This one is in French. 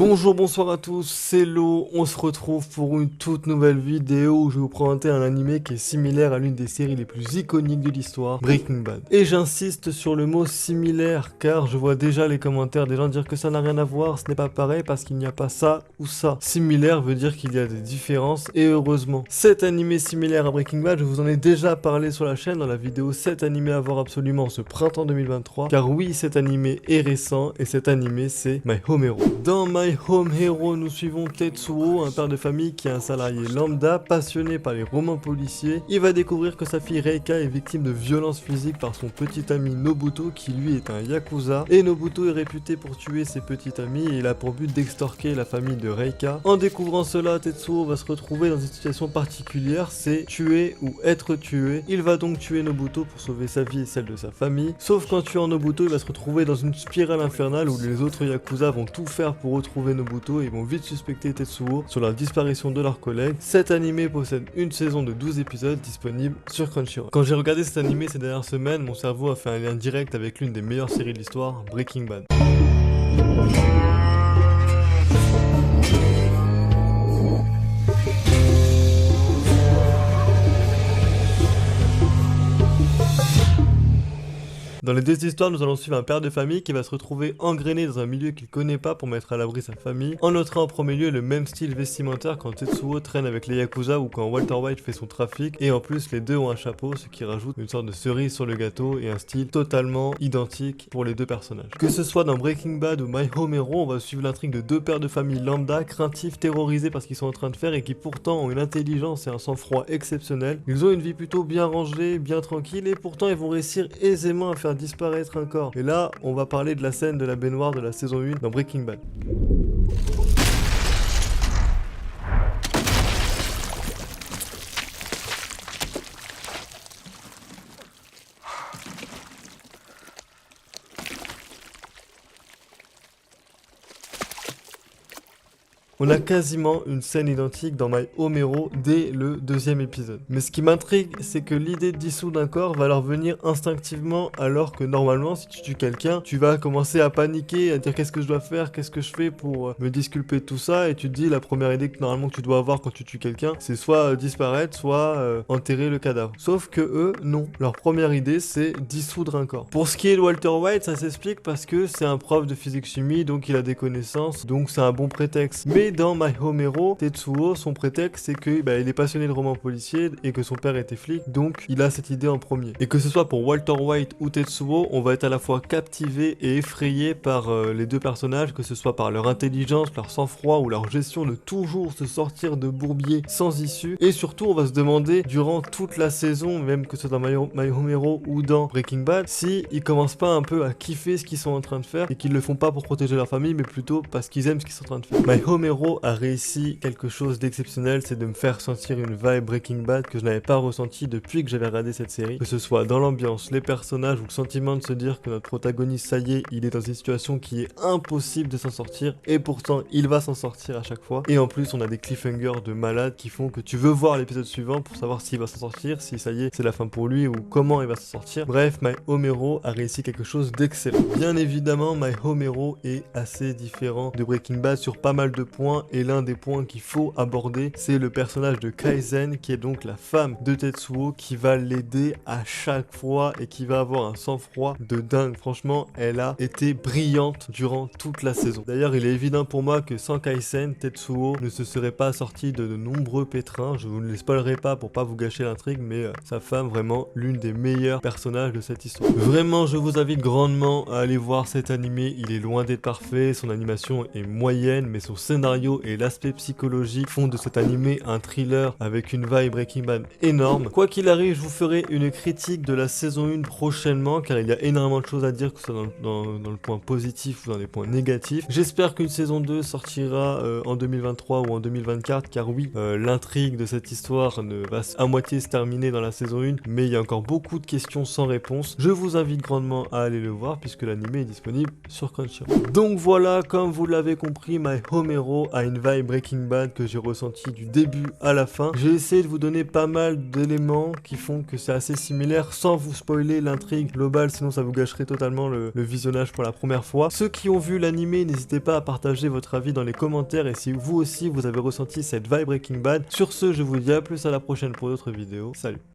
Bonjour, bonsoir à tous, c'est Lo, on se retrouve pour une toute nouvelle vidéo où je vais vous présenter un animé qui est similaire à l'une des séries les plus iconiques de l'histoire, Breaking Bad. Et j'insiste sur le mot similaire car je vois déjà les commentaires des gens dire que ça n'a rien à voir, ce n'est pas pareil parce qu'il n'y a pas ça ou ça. Similaire veut dire qu'il y a des différences et heureusement. Cet animé similaire à Breaking Bad, je vous en ai déjà parlé sur la chaîne dans la vidéo 7 animés à voir absolument ce printemps 2023 car oui, cet animé est récent et cet animé c'est My Home Hero. Dans My Home Hero, nous suivons Tetsuo, un père de famille qui est un salarié lambda, passionné par les romans policiers. Il va découvrir que sa fille Reika est victime de violences physiques par son petit ami Nobuto, qui lui est un yakuza. Et Nobuto est réputé pour tuer ses petits amis et il a pour but d'extorquer la famille de Reika. En découvrant cela, Tetsuo va se retrouver dans une situation particulière, c'est tuer ou être tué. Il va donc tuer Nobuto pour sauver sa vie et celle de sa famille. Sauf qu'en tuant Nobuto, il va se retrouver dans une spirale infernale où les autres yakuza vont tout faire pour retrouver Nobuto et vont vite suspecter Tetsuo sur la disparition de leurs collègues. Cet animé possède une saison de 12 épisodes disponible sur Crunchyroll. Quand j'ai regardé cet animé ces dernières semaines, mon cerveau a fait un lien direct avec l'une des meilleures séries de l'histoire, Breaking Bad. Dans les deux histoires, nous allons suivre un père de famille qui va se retrouver engrainé dans un milieu qu'il connaît pas pour mettre à l'abri sa famille. On notera en premier lieu le même style vestimentaire quand Tetsuo traîne avec les Yakuza ou quand Walter White fait son trafic. Et en plus, les deux ont un chapeau, ce qui rajoute une sorte de cerise sur le gâteau et un style totalement identique pour les deux personnages. Que ce soit dans Breaking Bad ou My Home Hero, on va suivre l'intrigue de deux pères de famille lambda, craintifs, terrorisés par ce qu'ils sont en train de faire et qui pourtant ont une intelligence et un sang-froid exceptionnel. Ils ont une vie plutôt bien rangée, bien tranquille et pourtant ils vont réussir aisément à faire disparaître un corps. Et là, on va parler de la scène de la baignoire de la saison 1 dans Breaking Bad. On a quasiment une scène identique dans My Home Hero dès le deuxième épisode. Mais ce qui m'intrigue, c'est que l'idée de dissoudre un corps va leur venir instinctivement, alors que normalement, si tu tues quelqu'un, tu vas commencer à paniquer, à dire qu'est-ce que je dois faire, qu'est-ce que je fais pour me disculper de tout ça, et tu te dis la première idée que normalement tu dois avoir quand tu tues quelqu'un, c'est soit disparaître, soit enterrer le cadavre. Sauf que eux, non. Leur première idée, c'est dissoudre un corps. Pour ce qui est de Walter White, ça s'explique parce que c'est un prof de physique-chimie, donc il a des connaissances, donc c'est un bon prétexte. Mais dans My Home Hero, Tetsuo, son prétexte, c'est que il est passionné de romans policiers et que son père était flic, donc il a cette idée en premier. Et que ce soit pour Walter White ou Tetsuo, on va être à la fois captivé et effrayé par les deux personnages, que ce soit par leur intelligence, leur sang-froid ou leur gestion de toujours se sortir de bourbier sans issue. Et surtout, on va se demander, durant toute la saison, même que ce soit dans My Home Hero ou dans Breaking Bad, si ils commencent pas un peu à kiffer ce qu'ils sont en train de faire et qu'ils le font pas pour protéger leur famille, mais plutôt parce qu'ils aiment ce qu'ils sont en train de faire. My Home Hero a réussi quelque chose d'exceptionnel, c'est de me faire sentir une vibe Breaking Bad que je n'avais pas ressenti depuis que j'avais regardé cette série. Que ce soit dans l'ambiance, les personnages ou le sentiment de se dire que notre protagoniste, ça y est, il est dans une situation qui est impossible de s'en sortir et pourtant il va s'en sortir à chaque fois. Et en plus, on a des cliffhangers de malade qui font que tu veux voir l'épisode suivant pour savoir s'il va s'en sortir, si ça y est, c'est la fin pour lui ou comment il va s'en sortir. Bref, My Home Hero a réussi quelque chose d'excellent. Bien évidemment, My Home Hero est assez différent de Breaking Bad sur pas mal de points. Et l'un des points qu'il faut aborder, c'est le personnage de Kaizen, qui est donc la femme de Tetsuo, qui va l'aider à chaque fois et qui va avoir un sang-froid de dingue. Franchement, elle a été brillante durant toute la saison. D'ailleurs, il est évident pour moi que sans Kaizen, Tetsuo ne se serait pas sorti de nombreux pétrins. Je vous ne les spoilerai pas pour pas vous gâcher l'intrigue, mais sa femme, vraiment l'une des meilleures personnages de cette histoire. Vraiment, je vous invite grandement à aller voir cet animé. Il est loin d'être parfait, son animation est moyenne, mais son scénario et l'aspect psychologique font de cet animé un thriller avec une vibe Breaking Bad énorme. Quoi qu'il arrive, je vous ferai une critique de la saison 1 prochainement car il y a énormément de choses à dire, que ce soit dans le point positif ou dans les points négatifs. J'espère qu'une saison 2 sortira en 2023 ou en 2024 car oui, l'intrigue de cette histoire ne va à moitié se terminer dans la saison 1, mais il y a encore beaucoup de questions sans réponse. Je vous invite grandement à aller le voir puisque l'animé est disponible sur Crunchyroll. Donc voilà, comme vous l'avez compris, My Home Hero Homero a une vibe Breaking Bad que j'ai ressenti du début à la fin. J'ai essayé de vous donner pas mal d'éléments qui font que c'est assez similaire sans vous spoiler l'intrigue globale, sinon ça vous gâcherait totalement le visionnage pour la première fois. Ceux qui ont vu l'animé, n'hésitez pas à partager votre avis dans les commentaires et si vous aussi vous avez ressenti cette vibe Breaking Bad. Sur ce, je vous dis à plus à la prochaine pour d'autres vidéos. Salut!